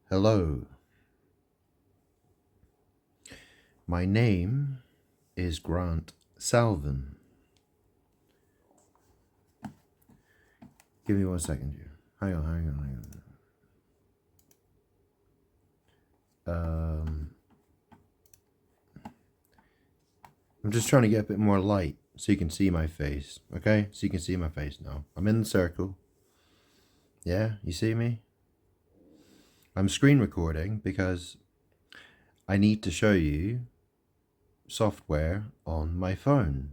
Hello, my name is Grant Salvin. Give me 1 second here. Hang on. I'm just trying to get a bit more light so you can see my face, okay? So you can see my face now. I'm in the circle. Yeah, you see me? I'm screen recording because I need to show you software on my phone.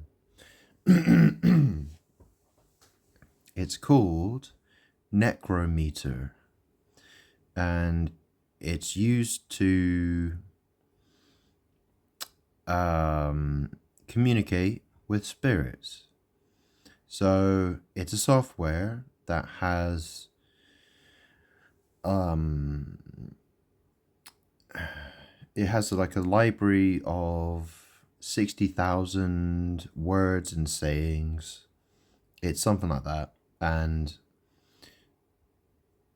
It's called Necrometer, and it's used to communicate with spirits. So it's a software that has it has like a library of 60,000 words and sayings. It's something like that, and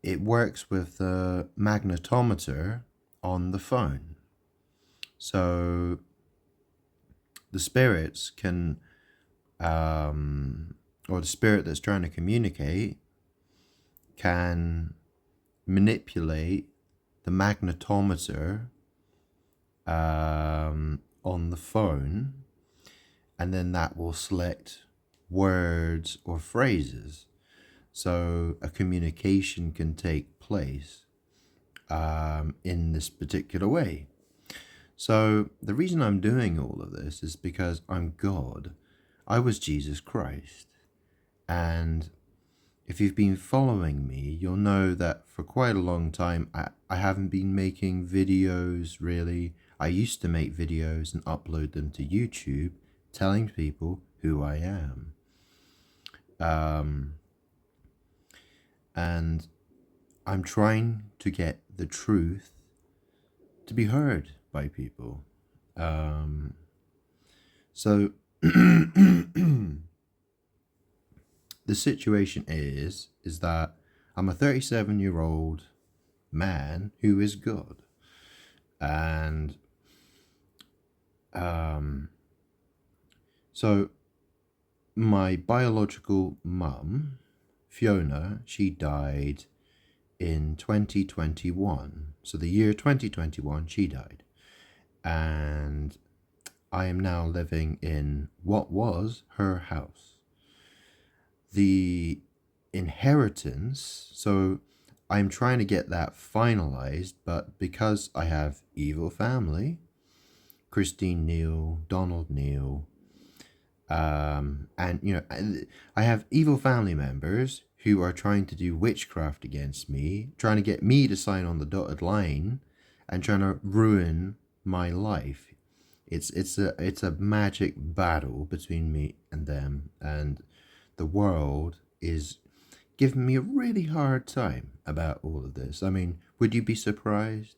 it works with the magnetometer on the phone. So the spirits can, or the spirit that's trying to communicate can manipulate the magnetometer on the phone, and then that will select words or phrases. So a communication can take place in this particular way. So the reason I'm doing all of this is because I'm God. I was Jesus Christ. And if you've been following me, you'll know that for quite a long time, I haven't been making videos really. I used to make videos and upload them to YouTube, telling people who I am. And I'm trying to get the truth to be heard by people. So the situation is that I'm a 37-year-old man who is God. And so my biological mum, Fiona, she died in 2021. So the year 2021, she died. And I am now living in what was her house. The inheritance, so I'm trying to get that finalized, but because I have evil family, Christine Neal, Donald Neal, and I have evil family members who are trying to do witchcraft against me, trying to get me to sign on the dotted line and trying to ruin my life. It's a magic battle between me and them, and the world is giving me a really hard time about all of this. I mean, would you be surprised?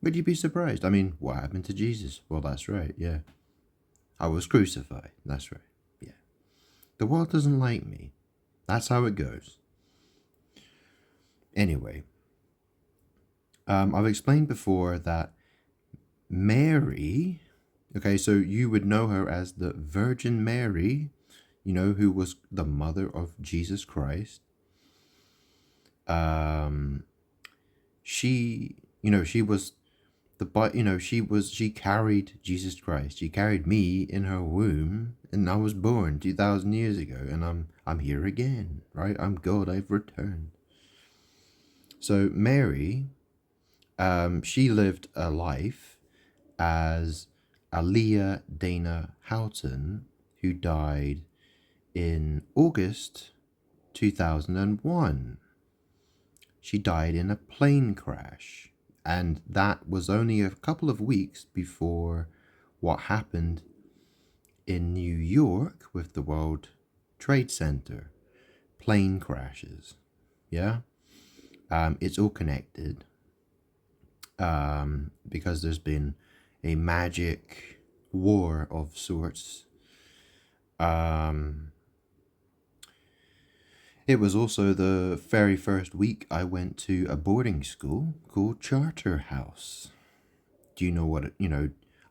Would you be surprised? I mean, what happened to Jesus? Well, that's right, yeah. I was crucified, that's right, yeah. The world doesn't like me. That's how it goes. Anyway, I've explained before that Mary, okay, so you would know her as the Virgin Mary, who was the mother of Jesus Christ. She was she carried Jesus Christ. She carried me in her womb, and I was born 2,000 years ago, and I'm here again, right? I'm God, I've returned. So Mary, she lived a life as Aliyah Dana Houghton, who died in August 2001. She died in a plane crash, and that was only a couple of weeks before what happened in New York with the World Trade Center. Plane crashes, yeah? It's all connected because there's been a magic war of sorts. It was also the very first week I went to a boarding school called Charterhouse. Do you know what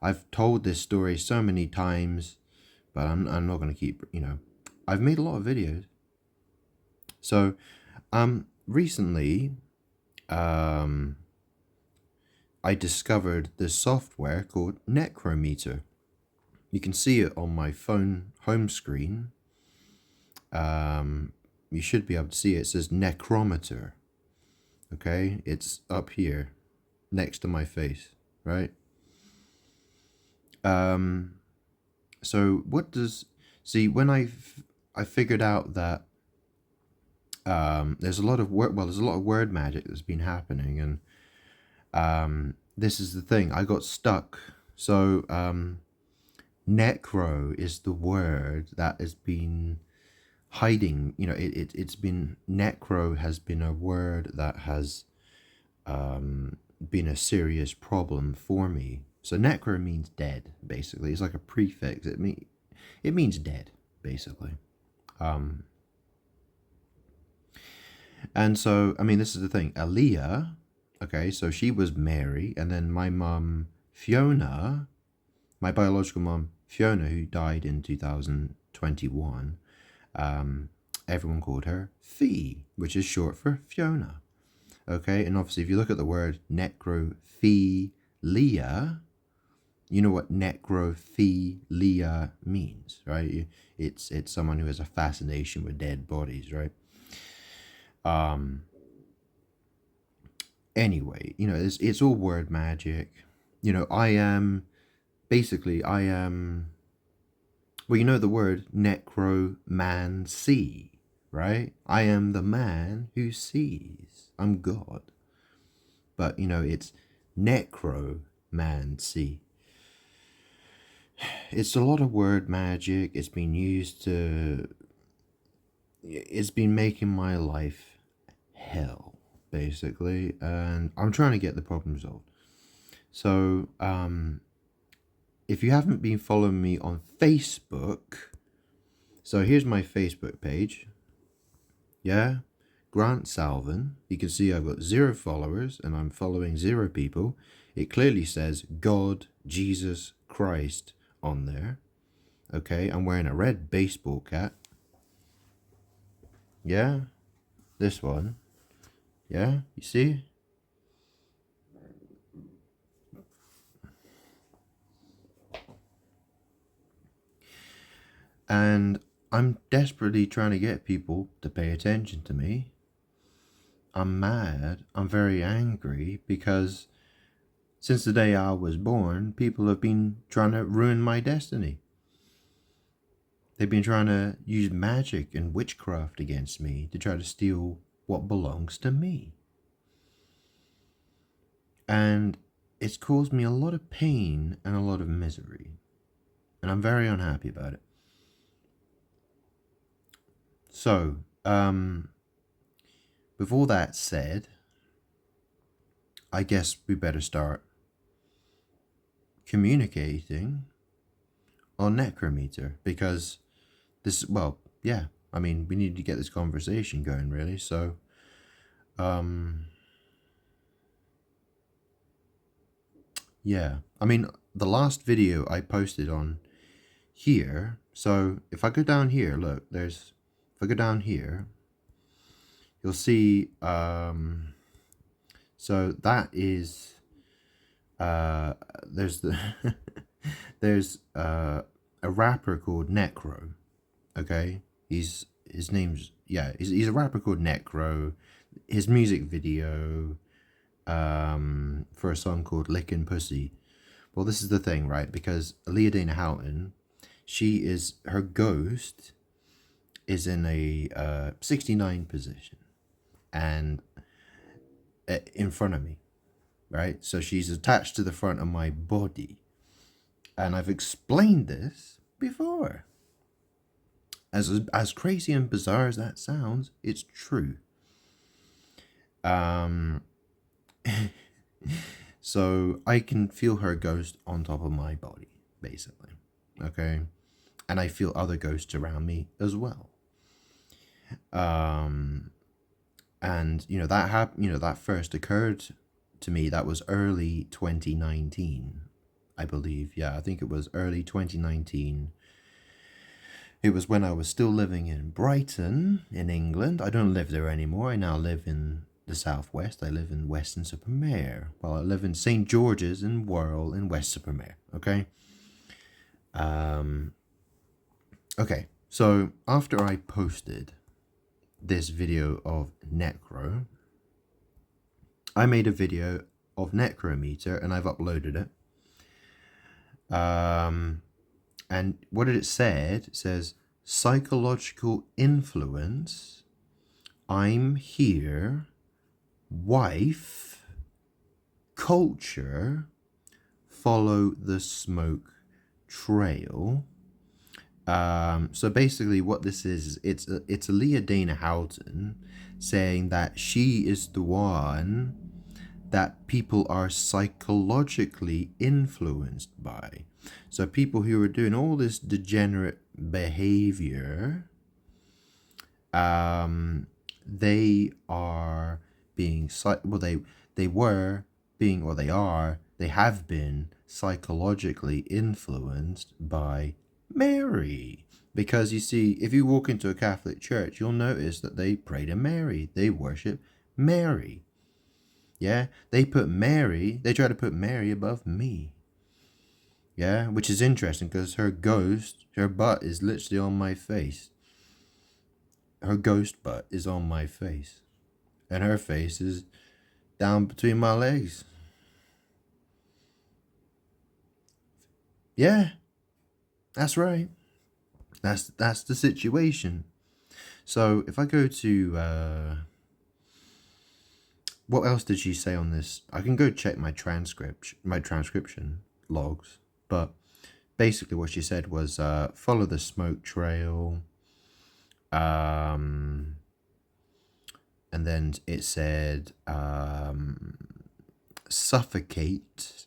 I've told this story so many times, but I'm not going to keep, I've made a lot of videos. So, recently, I discovered this software called Necrometer. You can see it on my phone home screen. You should be able to see it. It says Necrometer. Okay, it's up here next to my face, right? So what does when I figured out that there's a lot of word magic that's been happening, and this is the thing. I got stuck. So necro is the word that has been hiding. It's been, necro has been a word that has been a serious problem for me. So necro means dead, basically. It's like a prefix. It means dead, basically. And so, I mean, this is the thing. Aaliyah, okay, so she was Mary, and then my mum, Fiona, my biological mum, Fiona, who died in 2021, everyone called her Fee, which is short for Fiona. Okay, and obviously if you look at the word necrophilia, you know what necrophilia means, right? It's someone who has a fascination with dead bodies, right? Anyway, it's all word magic. I am well, you know the word necromancy, right? I am the man who sees. I'm God. But, it's necromancy. It's a lot of word magic. It's been making my life hell, basically. And I'm trying to get the problem solved. So, if you haven't been following me on Facebook, so here's my Facebook page. Yeah, Grant Salvin. You can see I've got 0 followers and I'm following 0 people. It clearly says God, Jesus, Christ on there. Okay, I'm wearing a red baseball cap. Yeah, this one. Yeah, you see? And I'm desperately trying to get people to pay attention to me. I'm mad. I'm very angry because since the day I was born, people have been trying to ruin my destiny. They've been trying to use magic and witchcraft against me to try to steal what belongs to me. And it's caused me a lot of pain and a lot of misery. And I'm very unhappy about it. So, with all that said, I guess we better start communicating on Necrometer, because this, well, yeah, I mean, we need to get this conversation going, really. So, yeah, I mean, the last video I posted on here, so if I go down here, look, if I go down here, you'll see, so that is, there's the, there's a rapper called Necro, okay? His name's, he's a rapper called Necro. His music video, for a song called Lickin' Pussy. Well, this is the thing, right? Because Aaliyah Dana Houghton, her ghost is in a 69 position and in front of me, right? So she's attached to the front of my body. And I've explained this before. As crazy and bizarre as that sounds, it's true. So I can feel her ghost on top of my body, basically. Okay? And I feel other ghosts around me as well. Um, and that happened. That first occurred to me. That was early 2019, I believe. Yeah, I think it was early 2019. It was when I was still living in Brighton, in England. I don't live there anymore. I now live in the southwest. I live in Weston-super-Mare. Well, I live in St. George's in Worrell in West-super-Mare. Okay. Okay. So after I posted this video of Necro, I made a video of Necrometer and I've uploaded it. And what it said, it says, psychological influence, I'm here, wife, culture, follow the smoke trail. So basically what this is, it's Leah Dana Houghton saying that she is the one that people are psychologically influenced by. So people who are doing all this degenerate behavior, they are being they have been psychologically influenced by Mary. Because you see, if you walk into a Catholic church, you'll notice that they pray to Mary. They worship Mary. Yeah, they try to put Mary above me. Yeah, which is interesting because her butt is literally on my face. Her ghost butt is on my face. And her face is down between my legs. Yeah, that's right. That's the situation. So if I go to what else did she say on this? I can go check my transcription logs, but basically what she said was follow the smoke trail. And then it said suffocate,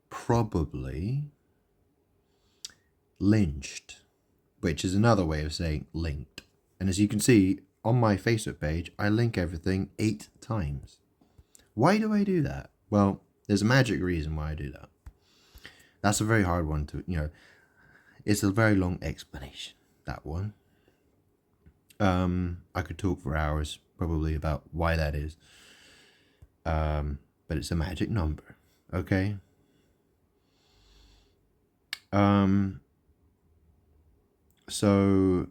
probably lynched, which is another way of saying linked. And as you can see on my Facebook page, I link everything 8 times. Why do I do that? Well, there's a magic reason why I do that. That's a very hard one to, it's a very long explanation, that one. I could talk for hours probably about why that is. But it's a magic number, okay? So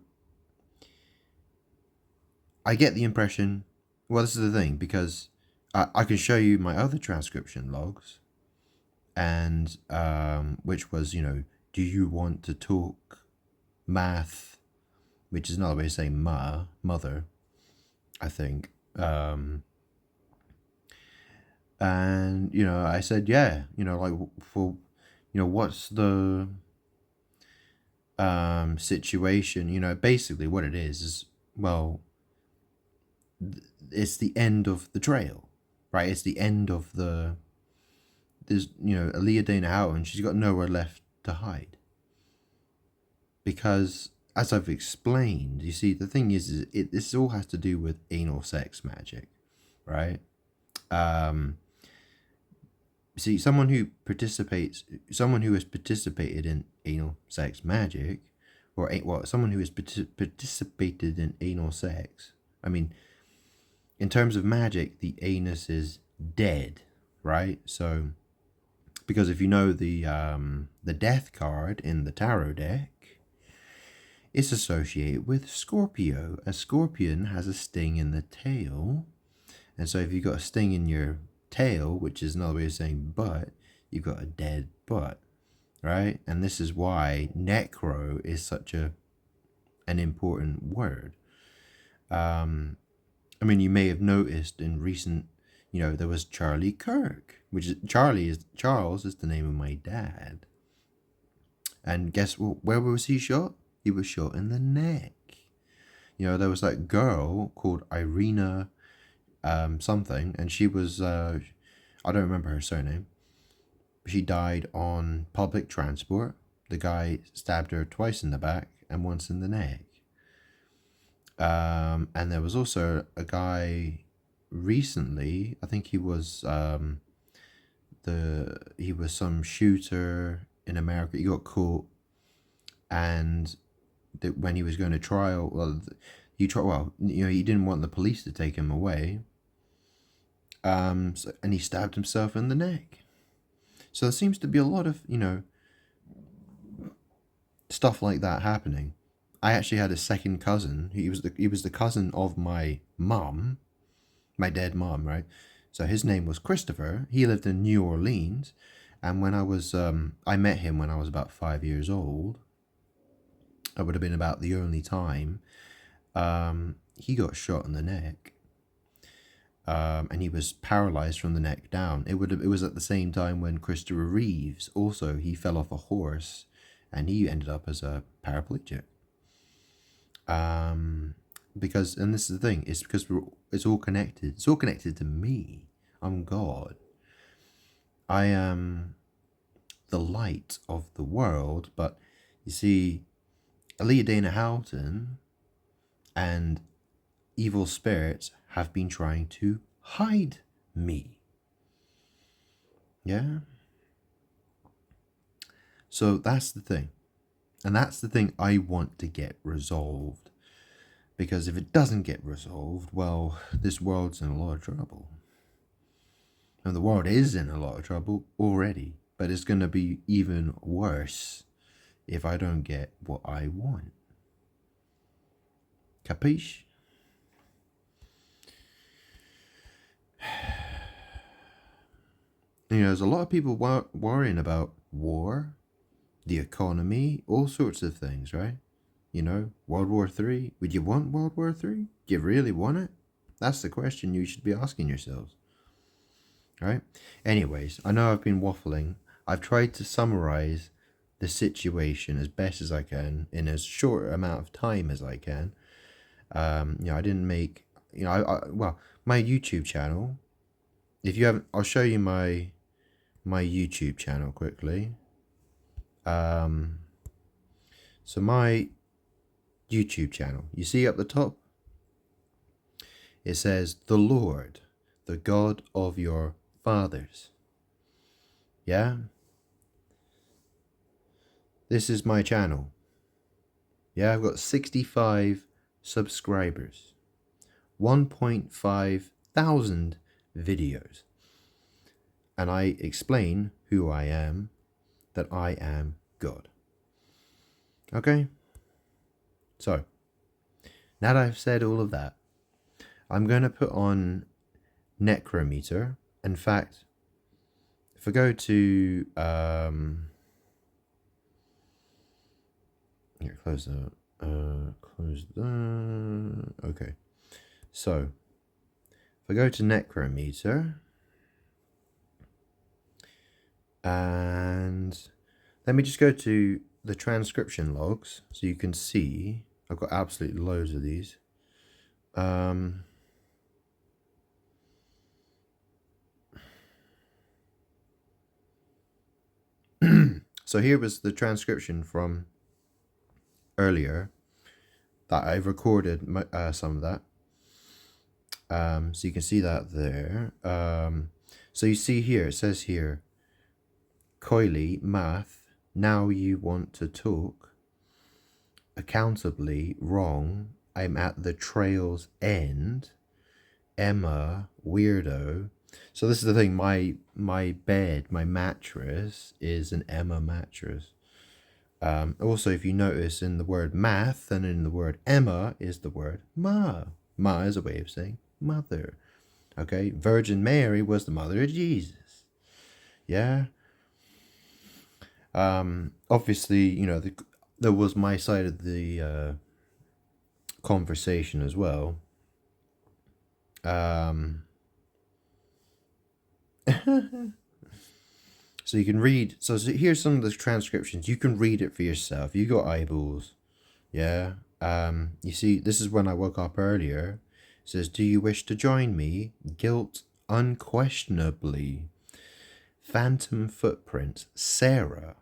I get the impression, well, this is the thing, because I can show you my other transcription logs, and which was, do you want to talk math, which is another way of saying mother, I think. And, I said, yeah, like, for, what's the situation? Basically what it is, well, it's the end of the trail, right? It's the end of there's, Aaliyah Dana Houghton, she's got nowhere left to hide. Because, as I've explained, you see, the thing is this all has to do with anal sex magic, right? See, someone who has participated in anal sex magic, someone who has participated in anal sex, I mean, in terms of magic, the anus is dead, right? So, because if you know the death card in the tarot deck, it's associated with Scorpio. A scorpion has a sting in the tail, and so if you've got a sting in your tail, which is another way of saying butt, you've got a dead butt, right? And this is why necro is such an important word. I mean, you may have noticed in recent, there was Charlie Kirk, which is Charles is the name of my dad. And guess what? Where was he shot? He was shot in the neck. There was that girl called Irina something, and she was, I don't remember her surname. She died on public transport. The guy stabbed her twice in the back and once in the neck. And there was also a guy recently. I think he was he was some shooter in America. He got caught, and when he was going to trial, he didn't want the police to take him away. And he stabbed himself in the neck. So there seems to be a lot of stuff like that happening. I actually had a second cousin. He was the cousin of my mom, my dead mom, right? So his name was Christopher. He lived in New Orleans, and when I met him when I was about 5 years old. That would have been about the only time. He got shot in the neck, and he was paralyzed from the neck down. It was at the same time when Christopher Reeves also he fell off a horse, and he ended up as a paraplegic. Because and this is the thing, it's because it's all connected. It's all connected to me. I'm God. I am the light of the world. But you see, Aaliyah Dana Houghton and evil spirits have been trying to hide me. Yeah? So that's the thing. And that's the thing I want to get resolved. Because if it doesn't get resolved, well, this world's in a lot of trouble. And the world is in a lot of trouble already. But it's going to be even worse if I don't get what I want. Capiche? There's a lot of people worrying about war, the economy, all sorts of things, right? World War III. Would you want World War III? Do you really want it? That's the question you should be asking yourselves. Right? Anyways, I know I've been waffling. I've tried to summarize the situation as best as I can in as short amount of time as I can. I didn't make, my YouTube channel. If you haven't, I'll show you my YouTube channel quickly. So my YouTube channel, you see up the top, it says the Lord, the God of your fathers. Yeah? This is my channel. Yeah, I've got 65 subscribers, 1.5 thousand videos. And I explain who I am, that I am God. Okay? So, now that I've said all of that, I'm going to put on Necrometer. In fact, if I go to here, close that. Okay. So, if I go to Necrometer, and let me just go to the transcription logs so you can see. I've got absolutely loads of these. So here was the transcription from earlier that I've recorded some of that. So you can see that there. So you see here, it says here, Coily, math, now you want to talk. Accountably, wrong, I'm at the trail's end. Emma, weirdo. So this is the thing, my bed, my mattress is an Emma mattress. Also, if you notice in the word math and in the word Emma is the word ma. Ma is a way of saying mother. Okay, Virgin Mary was the mother of Jesus. Yeah. Obviously, there was my side of the conversation as well. So you can read. So here's some of the transcriptions. You can read it for yourself. You got eyeballs. Yeah. You see, this is when I woke up earlier. It says, do you wish to join me? Guilt unquestionably. Phantom footprints. Sarah.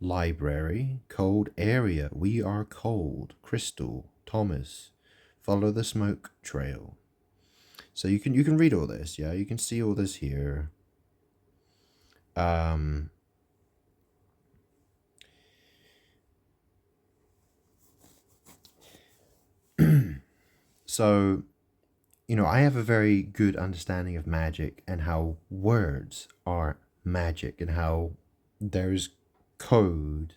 Library. Cold area. We are cold. Crystal. Thomas. Follow the smoke trail. So you can read all this, yeah? You can see all this here. So, I have a very good understanding of magic and how words are magic and how there's code.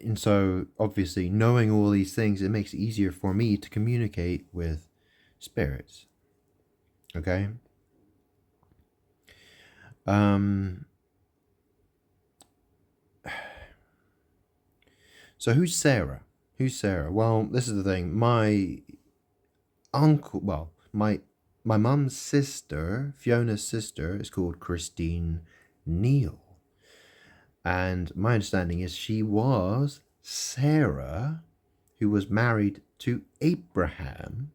And so, obviously, knowing all these things, it makes it easier for me to communicate with spirits. Okay? So who's Sarah? Who's Sarah? Well, this is the thing. My uncle, well, my mum's sister, Fiona's sister, is called Christine Neal. And my understanding is she was Sarah, who was married to Abraham.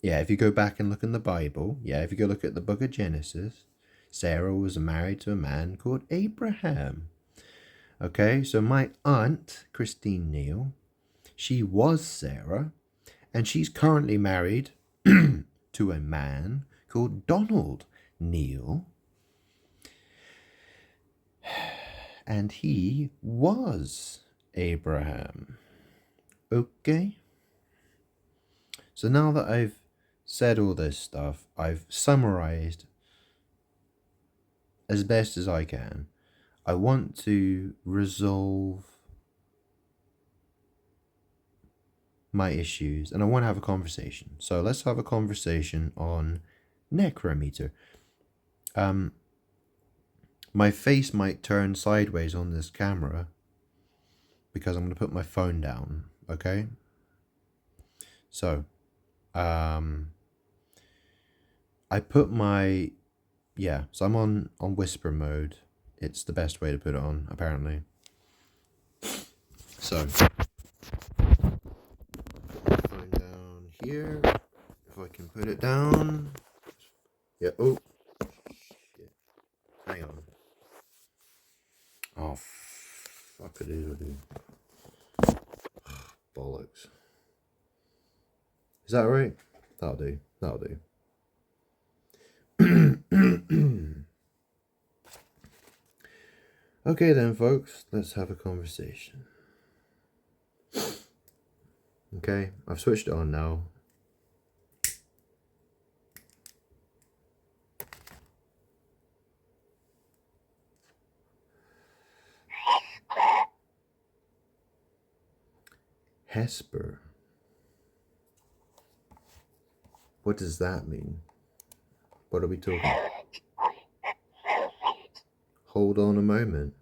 Yeah, if you go back and look in the Bible, if you go look at the book of Genesis, Sarah was married to a man called Abraham. Okay, so my aunt, Christine Neal, she was Sarah, and she's currently married to a man called Donald Neal. And he was Abraham. Okay? So now that I've said all this stuff, I've summarized as best as I can. I want to resolve my issues and I want to have a conversation. So let's have a conversation on Necrometer. My face might turn sideways on this camera because I'm going to put my phone down, okay? So, I put my, so I'm on whisper mode. It's the best way to put it on, apparently. So, put my phone down here. If I can put it down. Yeah, oh. Shit. Hang on. Oh, fuck it is, bollocks. Is that right? That'll do. Okay then, folks, let's have a conversation. Okay, I've switched it on now. Hesper. What does that mean? What are we talking about? Hold on a moment.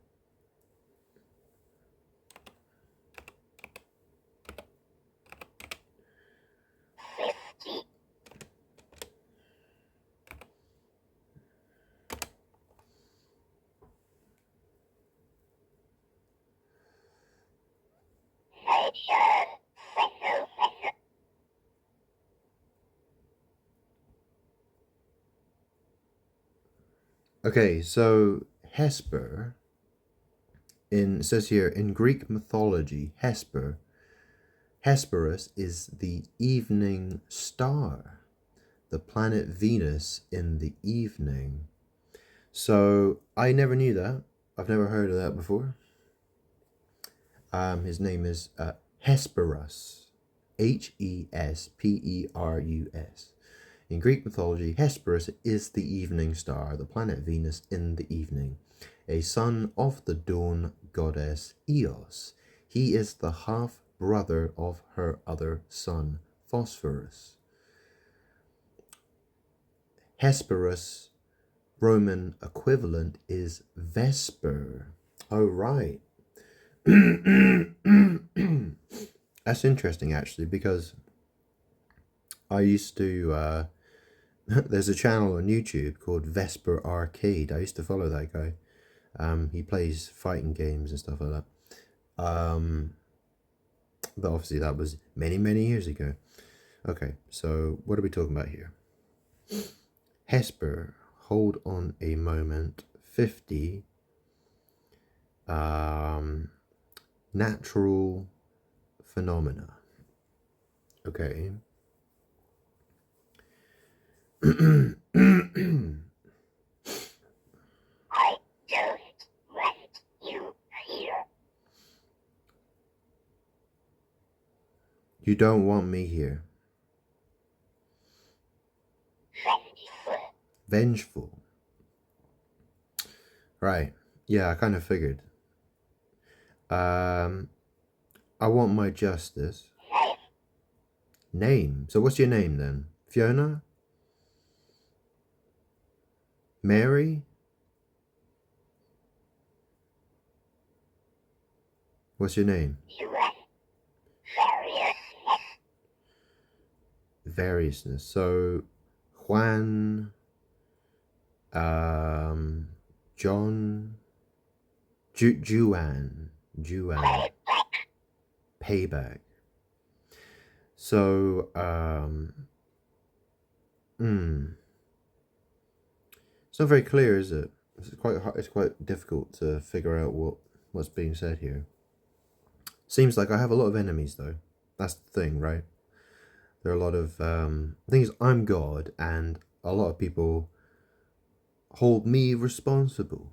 Okay, so Hesper, it says here, in Greek mythology, Hesperus is the evening star, the planet Venus in the evening. So I never knew that. I've never heard of that before. His name is Hesperus, Hesperus. In Greek mythology, Hesperus is the evening star, the planet Venus in the evening, a son of the dawn goddess Eos. He is the half-brother of her other son, Phosphorus. Hesperus' Roman equivalent is Vesper. Oh, right. That's interesting, actually, because I used to... there's a channel on YouTube called Vesper Arcade. I used to follow that guy. He plays fighting games and stuff like that. But obviously that was many, many years ago. Okay, so what are we talking about here? Hesper, hold on a moment, 50 natural phenomena. Okay. I don't want you here. You don't want me here. Vengeful. Vengeful. Right. Yeah, I kind of figured. I want my justice. Name. So what's your name then? Fiona? Mary? What's your name? You want variousness. Variousness. So Juan, John, Juan, Payback. So, it's not very clear, is it? It's quite hard, it's quite difficult to figure out what's being said here. Seems like I have a lot of enemies, though. That's the thing, right? There are a lot of things. I'm God, and a lot of people hold me responsible.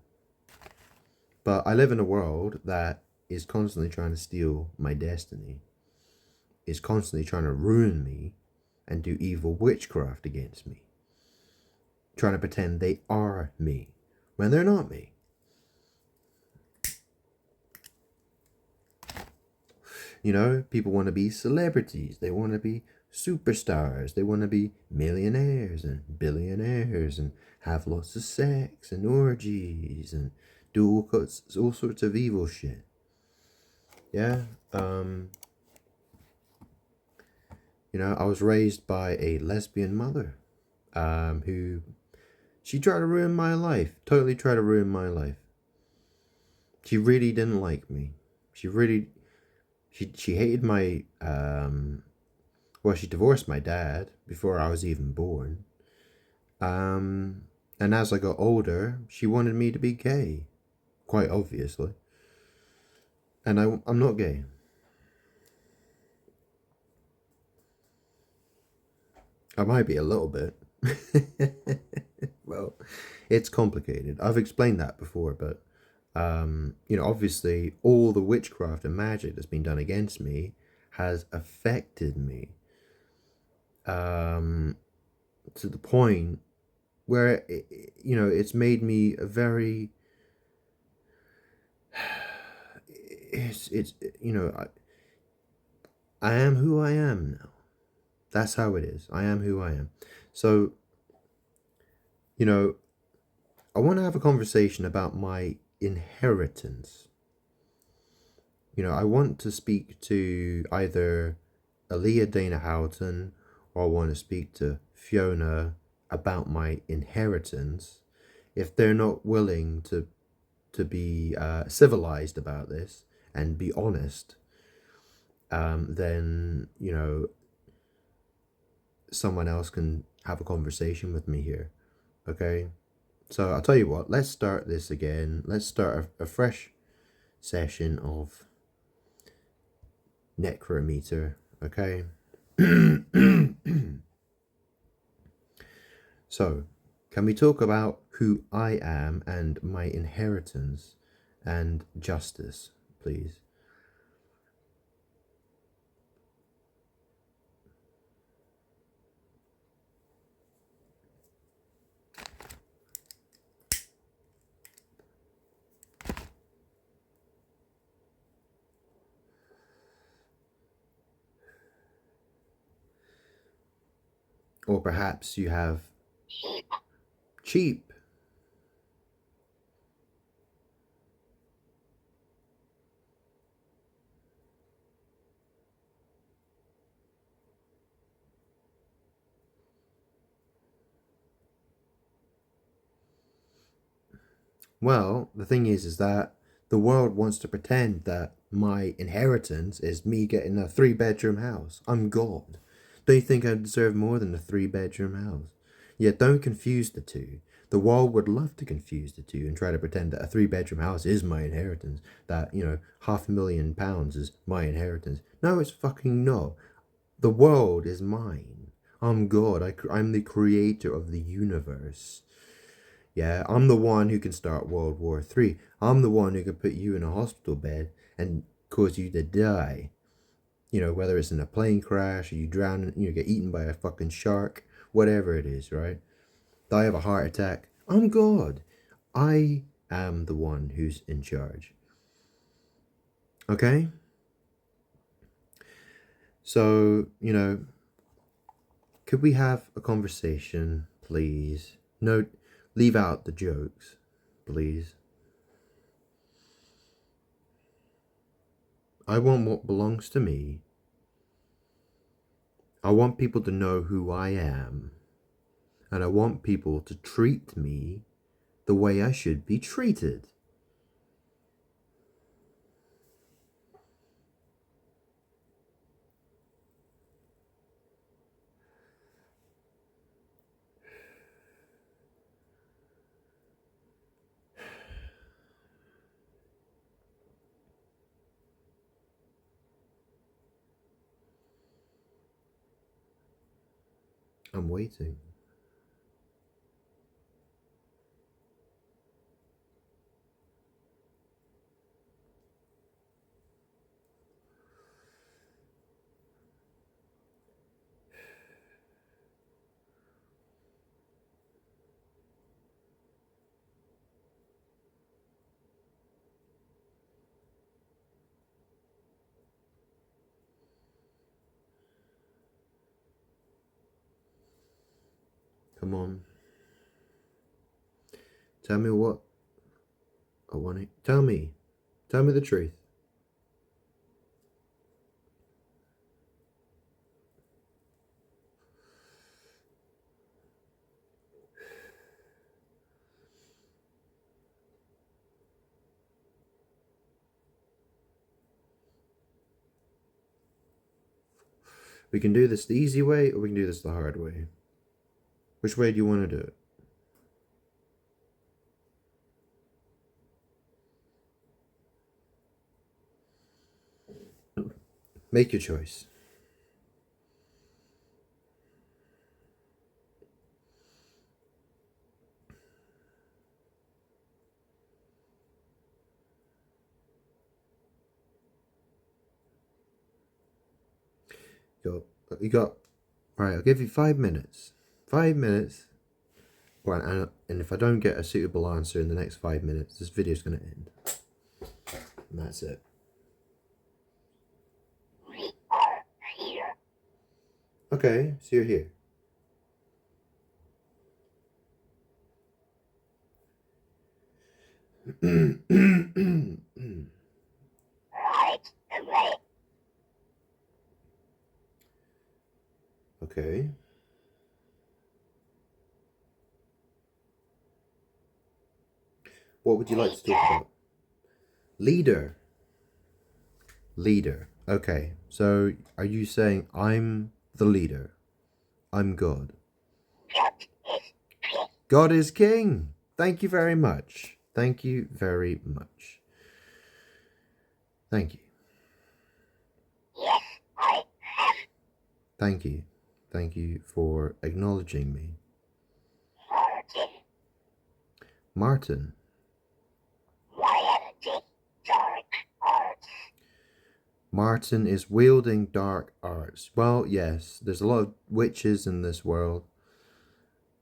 But I live in a world that is constantly trying to steal my destiny, is constantly trying to ruin me and do evil witchcraft against me, trying to pretend they are me when they're not me. You know, people want to be celebrities, they want to be superstars, they want to be millionaires and billionaires and have lots of sex and orgies and do all sorts of evil shit. Yeah. You know, I was raised by a lesbian mother, who she tried to ruin my life. Totally tried to ruin my life. She really didn't like me. She hated my well, she divorced my dad before I was even born. And as I got older, she wanted me to be gay, quite obviously. And I'm not gay. I might be a little bit. Well, it's complicated. I've explained that before, but you know, obviously, all the witchcraft and magic that's been done against me has affected me, to the point where you know, it's made me a very it's you know, I am who I am now. That's how it is. I am who I am. So, you know, I want to have a conversation about my inheritance. You know, I want to speak to either Aaliyah Dana Houghton, or I want to speak to Fiona about my inheritance. If they're not willing to be civilized about this and be honest, then, you know, someone else can have a conversation with me here. Okay? So I'll tell you what, let's start this again. Let's start a fresh session of Necrometer. Okay? So, can we talk about who I am and my inheritance and justice, please? Or perhaps you have cheap. Well, the thing is that the world wants to pretend that my inheritance is me getting a 3-bedroom house. I'm God. Don't you think I deserve more than a 3-bedroom house? Yeah, don't confuse the two. The world would love to confuse the two and try to pretend that a 3-bedroom house is my inheritance. That, you know, £500,000 is my inheritance. No, it's fucking not. The world is mine. I'm God. I'm the creator of the universe. Yeah, I'm the one who can start World War III. I'm the one who can put you in a hospital bed and cause you to die. You know, whether it's in a plane crash or you drown, you know, get eaten by a fucking shark, whatever it is, right? Die of a heart attack. I'm God. I am the one who's in charge. Okay? So, you know, could we have a conversation, please? No, leave out the jokes, please. I want what belongs to me. I want people to know who I am. And I want people to treat me the way I should be treated. I'm waiting. Come on. Tell me what I want to. Tell me. Tell me the truth. We can do this the easy way or we can do this the hard way. Which way do you want to do it? Make your choice. You got. Right, I'll give you 5 minutes. 5 minutes. Right, and if I don't get a suitable answer in the next 5 minutes, this video's going to end. And that's it. We are here. Okay, so you're here. Right away. Okay. What would you like to talk about? Leader. Leader. Okay, so are you saying I'm the leader? I'm God. God is king. God is king. Thank you very much. Thank you very much. Thank you. Yes, I have. Thank you. Thank you for acknowledging me. Martin. Martin. Wielding dark arts. Martin is wielding dark arts. Well, yes, there's a lot of witches in this world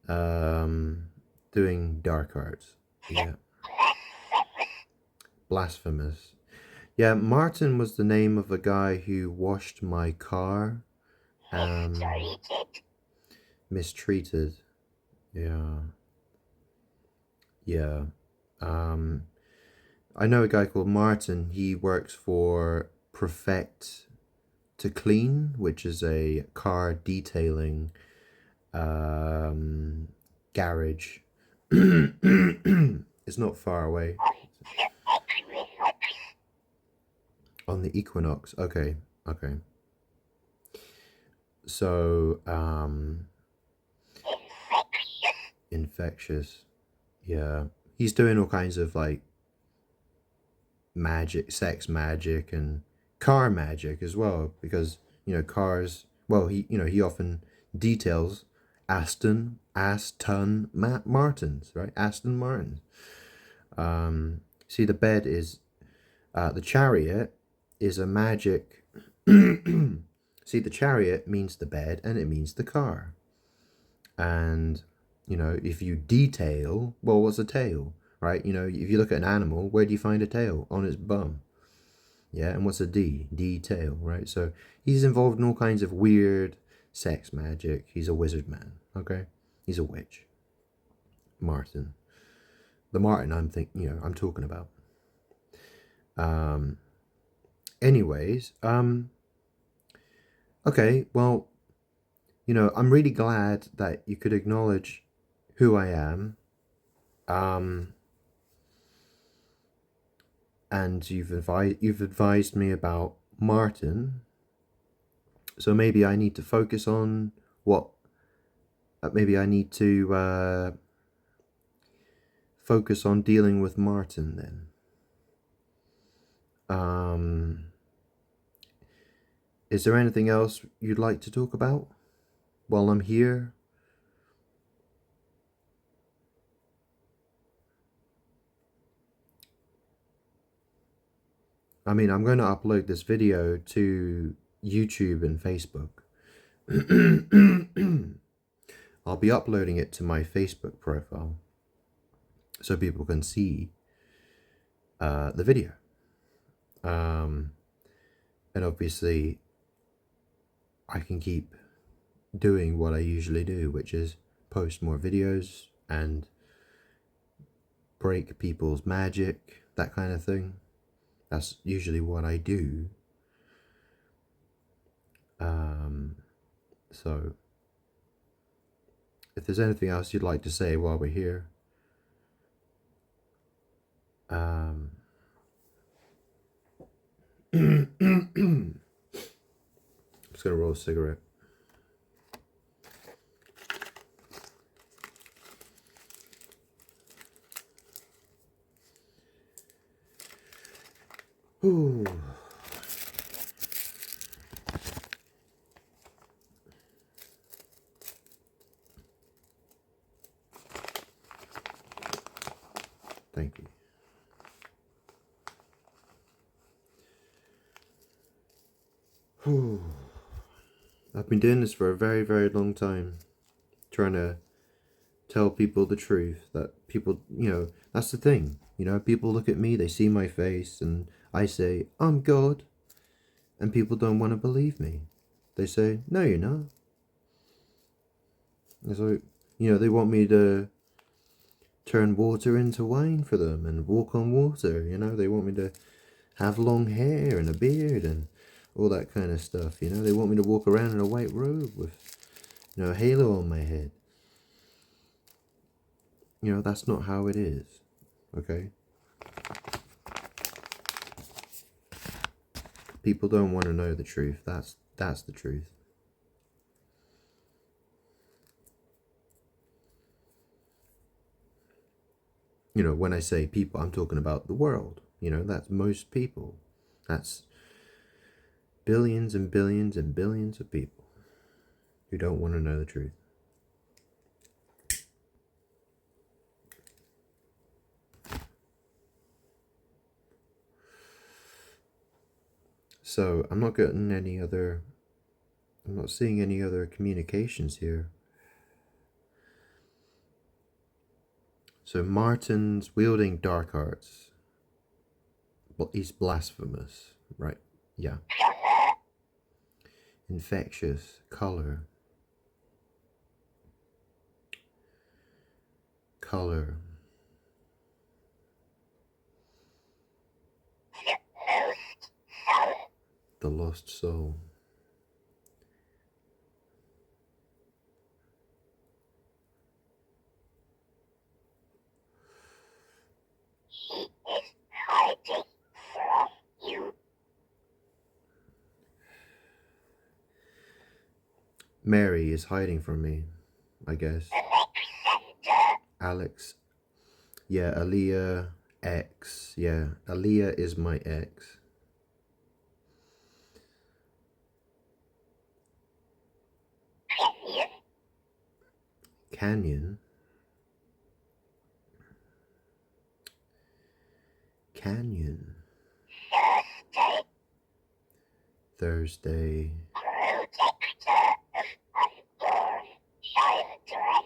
doing dark arts. Yeah. Blasphemous. Yeah, Martin was the name of a guy who washed my car. Mistreated. Mistreated. Yeah. Yeah. I know a guy called Martin. He works for Perfect to Clean, which is a car detailing garage. It's not far away. On the Equinox. Okay. Okay. So, infectious. Yeah. He's doing all kinds of like magic, sex magic, and car magic as well, because, you know, cars Well, he often details Aston Martins, right? Aston Martins. See, the bed is the chariot is a magic. See, the chariot means the bed and it means the car. And if you detail, well, what's a tail, right? If you look at an animal, where do you find a tail? On its bum. Yeah, and what's a detail, right? So he's involved in all kinds of weird sex magic. He's a wizard man, okay? He's a witch. Martin. The Martin I'm talking about. Anyways, okay, well, I'm really glad that you could acknowledge who I am. And you've advised me about Martin. So maybe I need to focus on what maybe I need to focus on dealing with Martin then. Is there anything else you'd like to talk about while I'm here? I mean, I'm going to upload this video to YouTube and Facebook. I'll be uploading it to my Facebook profile so people can see the video. And obviously, I can keep doing what I usually do, which is post more videos and break people's magic, that kind of thing. That's usually what I do. So if there's anything else you'd like to say while we're here, I'm just gonna roll a cigarette. Ooh. Thank you. Ooh. I've been doing this for a very, very long time, trying to tell people the truth. That people, that's the thing. People look at me, they see my face, and I say, I'm God. And people don't want to believe me. They say, no, you're not. And so, they want me to turn water into wine for them and walk on water. They want me to have long hair and a beard and all that kind of stuff. They want me to walk around in a white robe with, a halo on my head. That's not how it is. Okay? People don't want to know the truth. That's the truth. When I say people, I'm talking about the world. That's most people. That's billions and billions and billions of people who don't want to know the truth. So I'm not seeing any other communications here. So Martin's wielding dark arts. Well, he's blasphemous, right? Yeah. Infectious, color. The lost soul. He is hiding from you. Mary is hiding from me, I guess. Necrometer. Alex. Yeah, Aaliyah X. Yeah, Aaliyah is my ex. Canyon. Canyon. Thursday. Protector of unborn children.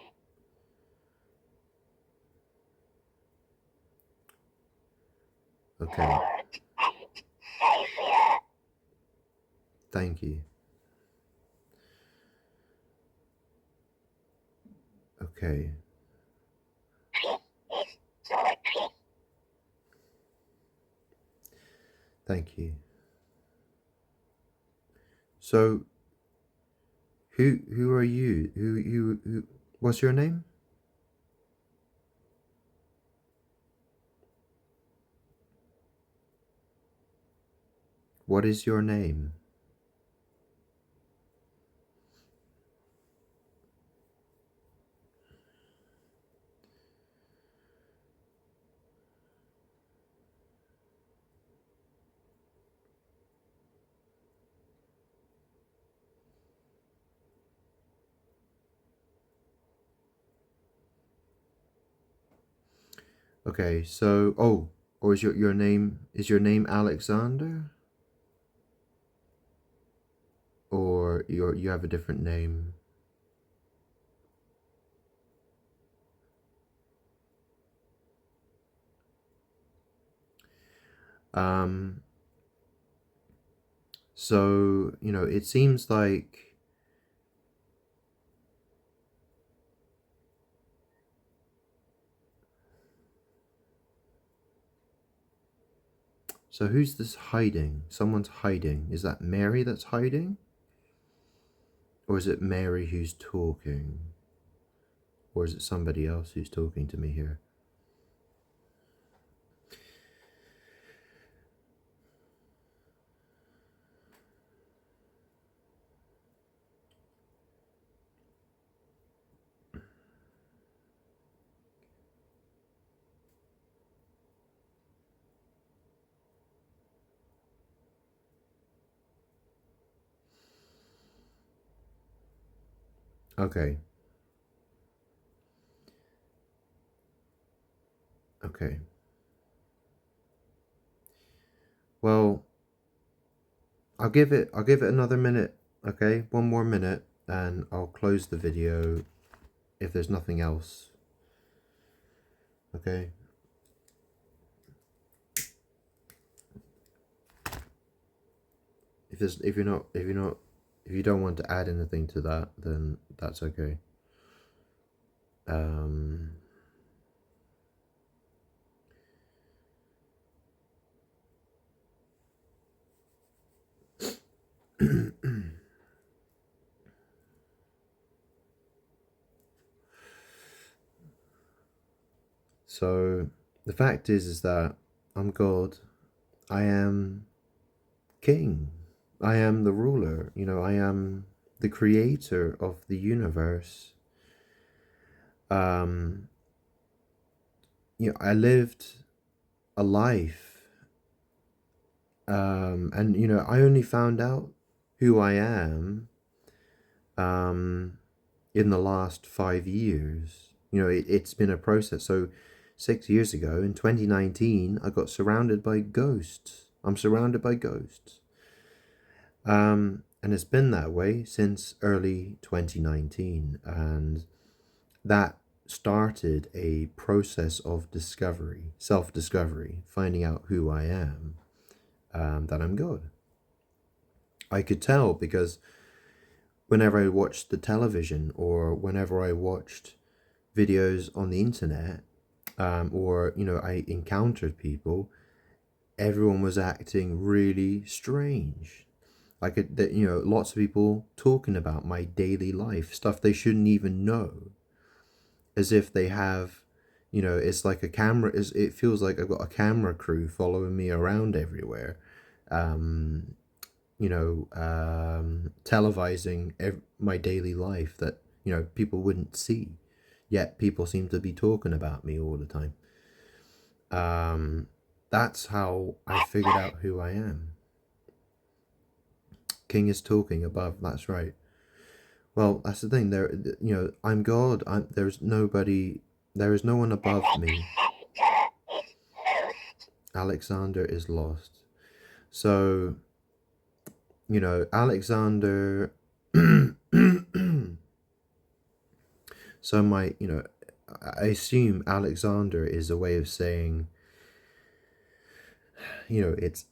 Okay. Lord and Savior. Thank you. Okay. Peace is talking. Thank you. So, who are you? Who? What's your name? What is your name? Okay, so or is your name Alexander? Or you have a different name? Um so, it seems like so who's this hiding? Someone's hiding. Is that Mary that's hiding? Or is it Mary who's talking? Or is it somebody else who's talking to me here? Okay. Okay. Well, I'll give it another minute, okay? One more minute and I'll close the video if there's nothing else. Okay? If you don't want to add anything to that, then that's okay. So the fact is that I'm God. I am king. I am the ruler. I am the creator of the universe. Um, I lived a life, and I only found out who I am, in the last 5 years. It's been a process. So 6 years ago, in 2019, I got surrounded by ghosts. I'm surrounded by ghosts. And it's been that way since early 2019. And that started a process of discovery, self-discovery, finding out who I am, that I'm God. I could tell because whenever I watched the television or whenever I watched videos on the internet, or I encountered people, everyone was acting really strange. Like lots of people talking about my daily life, stuff they shouldn't even know, as if they have, it's like a camera. It feels like I've got a camera crew following me around everywhere, um, televising my daily life that people wouldn't see, yet people seem to be talking about me all the time. That's how I figured out who I am. King is talking above. That's right. Well, that's the thing. I'm God. There's nobody. There is no one above me. Alexander is lost. So, Alexander. So I assume Alexander is a way of saying, it's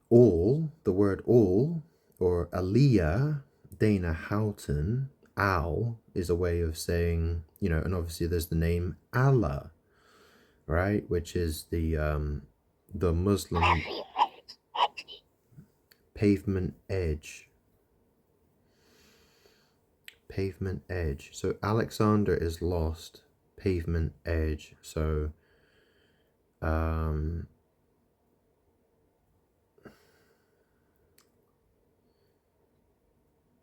all, the word all, or Aliyah, Dana Houghton, Al is a way of saying, and obviously there's the name Allah, right? Which is the Muslim pavement edge. Pavement edge. So Alexander is lost, pavement edge. So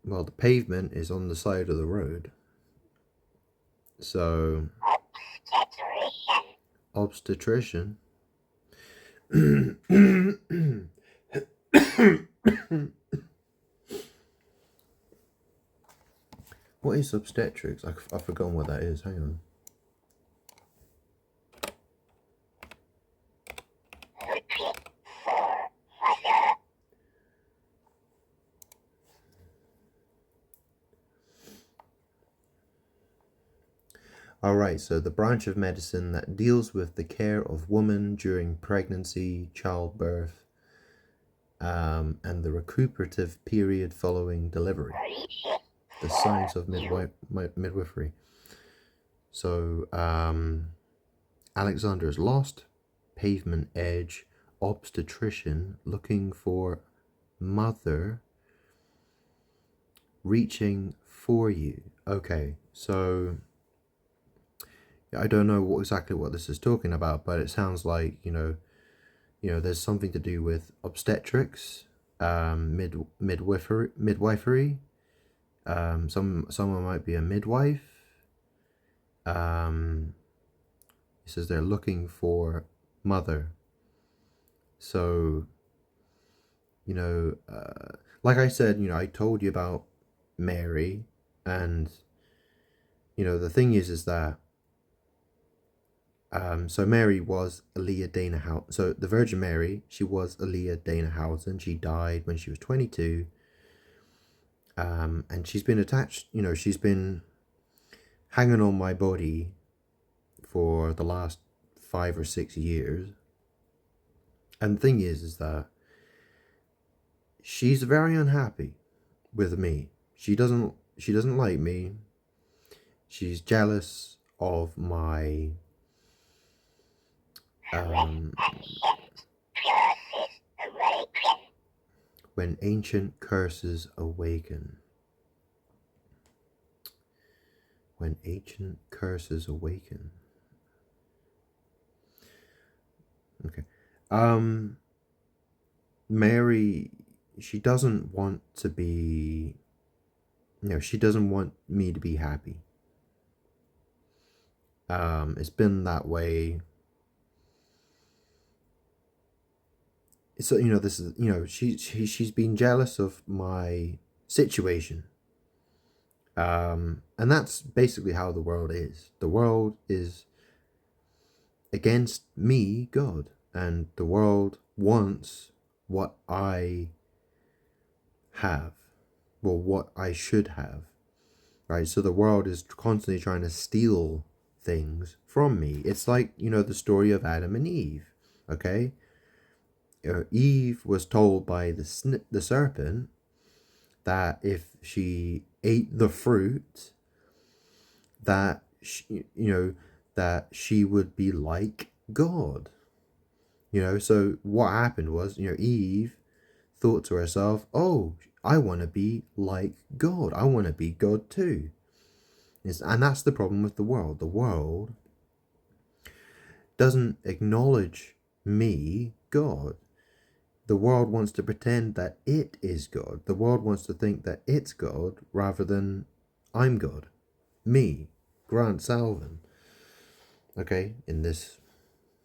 well, the pavement is on the side of the road. So obstetrician. What is obstetrics? I've forgotten what that is. Hang on. Alright, so the branch of medicine that deals with the care of woman during pregnancy, childbirth, and the recuperative period following delivery. The science of midwifery. So, Alexander is lost, pavement edge, obstetrician, looking for mother, reaching for you. Okay, so I don't know exactly what this is talking about, but it sounds like there's something to do with obstetrics, midwifery. Someone might be a midwife. It says they're looking for mother. So, like I said, I told you about Mary, and the thing is that. So Mary was Aliyah Dana Houghton. So the Virgin Mary, she was Aliyah Dana Houghton. She died when she was 22. And she's been attached, she's been hanging on my body for the last 5 or 6 years. And the thing is that she's very unhappy with me. She doesn't like me. She's jealous of my when ancient curses awaken. When ancient curses awaken. Okay. Mary, she doesn't want to be, she doesn't want me to be happy. It's been that way. So, this is, she's been jealous of my situation. And that's basically how the world is. The world is against me, God, and the world wants what I have, well, what I should have, right? So the world is constantly trying to steal things from me. It's like, the story of Adam and Eve, okay? Eve was told by the serpent that if she ate the fruit, that that she would be like God. So what happened was, Eve thought to herself, "Oh, I want to be like God. I want to be God too." And that's the problem with the world. The world doesn't acknowledge me, God. The world wants to pretend that it is God. The world wants to think that it's God rather than I'm God. Me, Grant Salvin. Okay, in this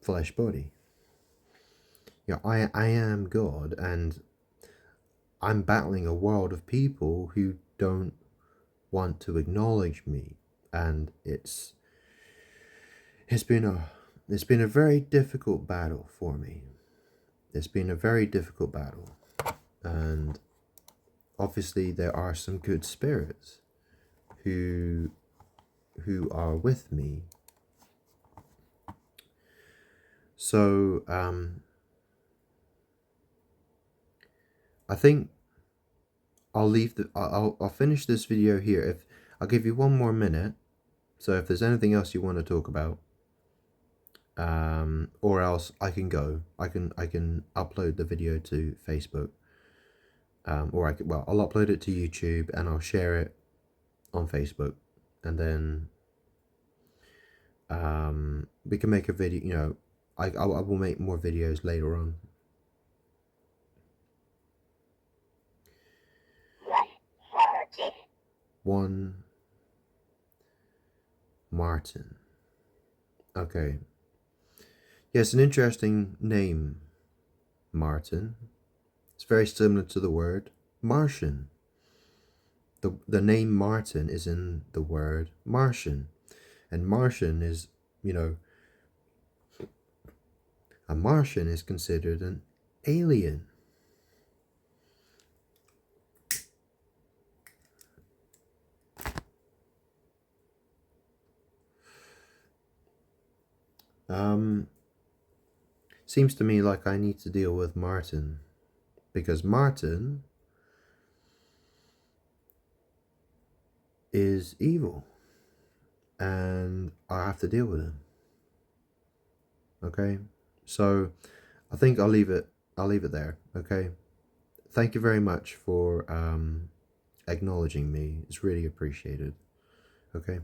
flesh body. I am God, and I'm battling a world of people who don't want to acknowledge me, and it's been a very difficult battle for me. It's been a very difficult battle, and obviously there are some good spirits who are with me. So I think I'll finish this video here. If I'll give you 1 more minute. So if there's anything else you want to talk about, or else I can go. I can upload the video to Facebook, or I'll upload it to YouTube and I'll share it on Facebook, and then we can make a video. You know, I will make more videos later on. One Martin. Okay. Yes, an interesting name, Martin. It's very similar to the word Martian. The name Martin is in the word Martian. And Martian is, you know, a Martian is considered an alien. Seems to me like I need to deal with Martin, because Martin is evil and I have to deal with him. Okay, so I think I'll leave it there. Okay, thank you very much for acknowledging me. It's really appreciated. Okay.